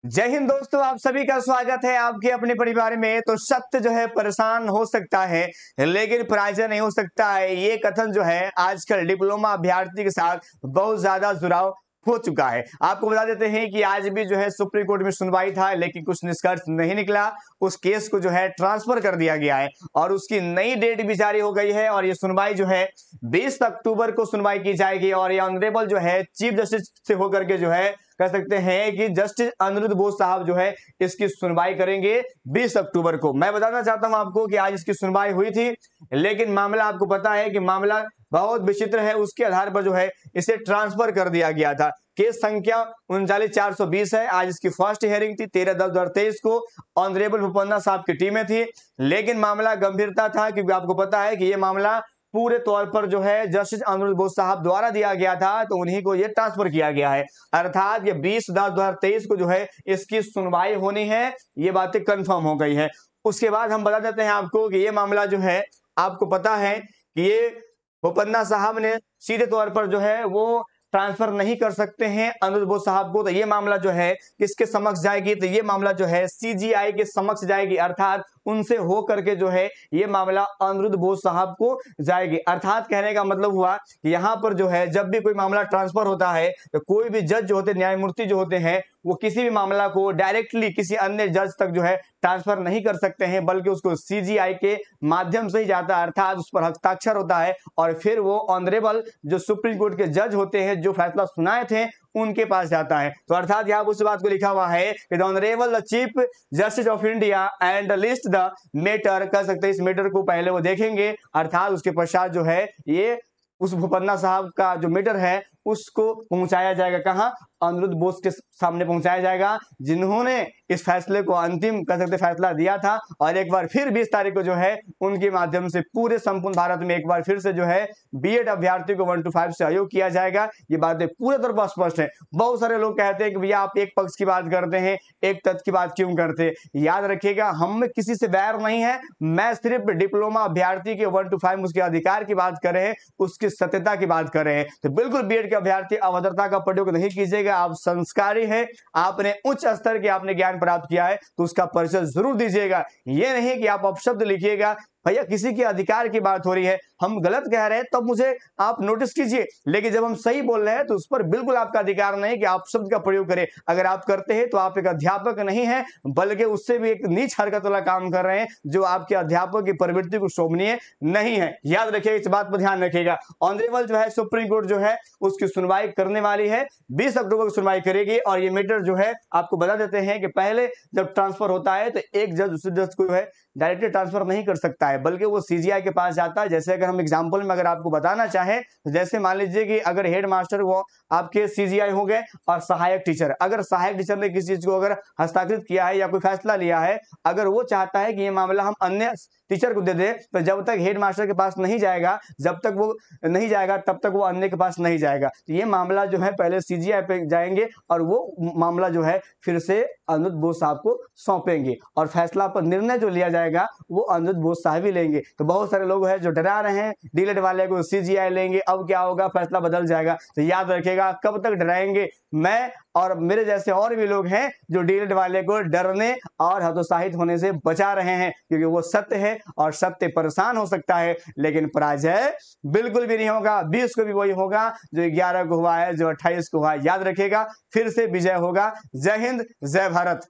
जय हिंद दोस्तों, आप सभी का स्वागत है आपके अपने परिवार में। तो सत्य जो है परेशान हो सकता है लेकिन पराजय नहीं हो सकता है, ये कथन जो है आजकल डिप्लोमा अभ्यर्थी के साथ बहुत ज्यादा जुड़ाव हो चुका है। आपको बता देते हैं कि आज भी जो है सुप्रीम कोर्ट में सुनवाई था लेकिन कुछ निष्कर्ष नहीं निकला। उस केस को जो है ट्रांसफर कर दिया गया है और उसकी नई डेट भी जारी हो गई है और ये सुनवाई जो है 20 अक्टूबर को सुनवाई की जाएगी। और ये ऑनरेबल जो है चीफ जस्टिस से होकर के जो है कह सकते हैं कि जस्टिस अनिरुद्ध बोस साहब जो है इसकी सुनवाई करेंगे 20 अक्टूबर को। मैं बताना चाहता हूं आपको कि आज इसकी सुनवाई हुई थी लेकिन मामला आपको पता है कि मामला बहुत विचित्र है। उसके आधार पर जो है इसे ट्रांसफर कर दिया गया था। केस संख्या 39420 है। आज इसकी फर्स्ट हियरिंग थी 13/10/2023 को। ऑनरेबल बोपन्ना साहब की टीम में थी लेकिन मामला गंभीरता था क्योंकि आपको पता है कि यह मामला पूरे तौर पर जो है जस्टिस अनिरुद्ध बोस साहब द्वारा दिया गया था, तो उन्हीं को ये ट्रांसफर किया गया है। अर्थात ये 20/10/2023 को जो है इसकी सुनवाई होनी है, ये बातें कंफर्म हो गई है। उसके बाद हम बता देते हैं आपको कि ये मामला जो है आपको पता है कि ये बोपन्ना साहब ने सीधे तौर पर जो है वो ट्रांसफर नहीं कर सकते हैं अनिरुद्ध बोस साहब को। तो ये मामला जो है किसके समक्ष जाएगी? तो ये मामला जो है सीजीआई के समक्ष जाएगी, अर्थात उनसे हो करके जो है ये मामला अनिरुद्ध बोस साहब को जाएगी। अर्थात कहने का मतलब हुआ कि यहाँ पर जो है जब भी कोई मामला ट्रांसफर होता है तो कोई भी जज जो होते, न्यायमूर्ति जो होते हैं, वो किसी भी मामला को डायरेक्टली किसी अन्य जज तक जो है ट्रांसफर नहीं कर सकते हैं बल्कि उसको सीजीआई के माध्यम से ही जाता है। अर्थात उस पर हस्ताक्षर होता है और फिर वो ऑनरेबल जो सुप्रीम कोर्ट के जज होते हैं जो फैसला सुनाए थे उनके पास जाता है। तो अर्थात यहाँ उस बात को लिखा हुआ है कि the honourable the chief justice of India and list the matter, कह सकते हैं इस मैटर को पहले वो देखेंगे। अर्थात उसके पश्चात जो है ये उस बोपन्ना साहब का जो मैटर है उसको पहुंचाया जाएगा कहां? अनिरुद्ध बोस के सामने पहुंचाया जाएगा जिन्होंने इस फैसले को अंतिम कह सकते फैसला दिया था। और एक बार फिर 20 तारीख को जो है उनके माध्यम से पूरे संपूर्ण भारत में एक बार फिर से जो है बीएड अभ्यर्थी को 1 to 5 से अयोग किया जाएगा। ये बातें पूरे तौर पर स्पष्ट है। बहुत सारे लोग कहते हैं कि भैया आप एक पक्ष की बात करते हैं, एक तथ्य की बात क्यों करते हैं? याद रखिएगा, हम में किसी से बैर नहीं है। मैं सिर्फ डिप्लोमा अभ्यर्थी के 1 to 5 उसके अधिकार की बात कर रहे हैं, उसकी सत्यता की बात कर रहे हैं। तो बिल्कुल बीएड के अभ्यर्थी अभद्रता का प्रयोग नहीं कीजिएगा। आप संस्कारी हैं, आपने उच्च स्तर के आपने ज्ञान प्राप्त किया है तो उसका परिचय जरूर दीजिएगा। ये नहीं कि आप अपशब्द लिखिएगा। भैया किसी के अधिकार की बात हो रही है, हम गलत कह रहे हैं तब मुझे आप नोटिस कीजिए, लेकिन जब हम सही बोल रहे हैं तो उस पर बिल्कुल आपका अधिकार नहीं कि आप शब्द का प्रयोग करें। अगर आप करते हैं तो आप एक अध्यापक नहीं है बल्कि उससे भी एक नीच हरकत वाला काम कर रहे हैं जो आपके अध्यापक की प्रवृत्ति को शोभनीय नहीं है। याद रखिएगा, इस बात पर ध्यान रखिएगा। ऑनरेबल जो है सुप्रीम कोर्ट जो है उसकी सुनवाई करने वाली है, 20 अक्टूबर को सुनवाई करेगी। और ये मैटर जो है आपको बता देते हैं कि पहले जब ट्रांसफर होता है तो एक जज दूसरे जज को है डायरेक्टली ट्रांसफर नहीं कर सकता है बल्कि वो सीजीआई के पास जाता है। जैसे अगर हम एग्जांपल में अगर आपको बताना चाहें तो जैसे मान लीजिए कि अगर हेड मास्टर वो आपके सीजीआई हो गए और सहायक टीचर, अगर सहायक टीचर ने किसी चीज को अगर हस्ताक्षरित किया है या कोई फैसला लिया है, अगर वो चाहता है कि ये मामला हम अन्य टीचर को दे दे तो जब तक हेड मास्टर के पास नहीं जाएगा, जब तक वो नहीं जाएगा तब तक वो अन्य के पास नहीं जाएगा। तो ये मामला जो है पहले सीजीआई पे जाएंगे और वो मामला जो है फिर से अनिरुद्ध बोस साहब को सौंपेंगे और फैसला पर निर्णय जो लिया जाएगा वो अनिरुद्ध बोस साहब ही लेंगे। तो बहुत सारे लोग हैं जो डरा रहे हैं डीलेट वाले को सीजीआई लेंगे, अब क्या होगा, फैसला बदल जाएगा। तो याद रखिएगा, कब तक डराएंगे? मैं और मेरे जैसे और भी लोग हैं जो डीलेट वाले को डरने और हतोत्साहित होने से बचा रहे हैं क्योंकि वो सत्य है और सत्य परेशान हो सकता है लेकिन पराजय बिल्कुल भी नहीं होगा। 20 को भी वही होगा जो 11 को हुआ है, जो 28 को हुआ है। याद रखिएगा, फिर से विजय होगा। जय हिंद, जय भारत।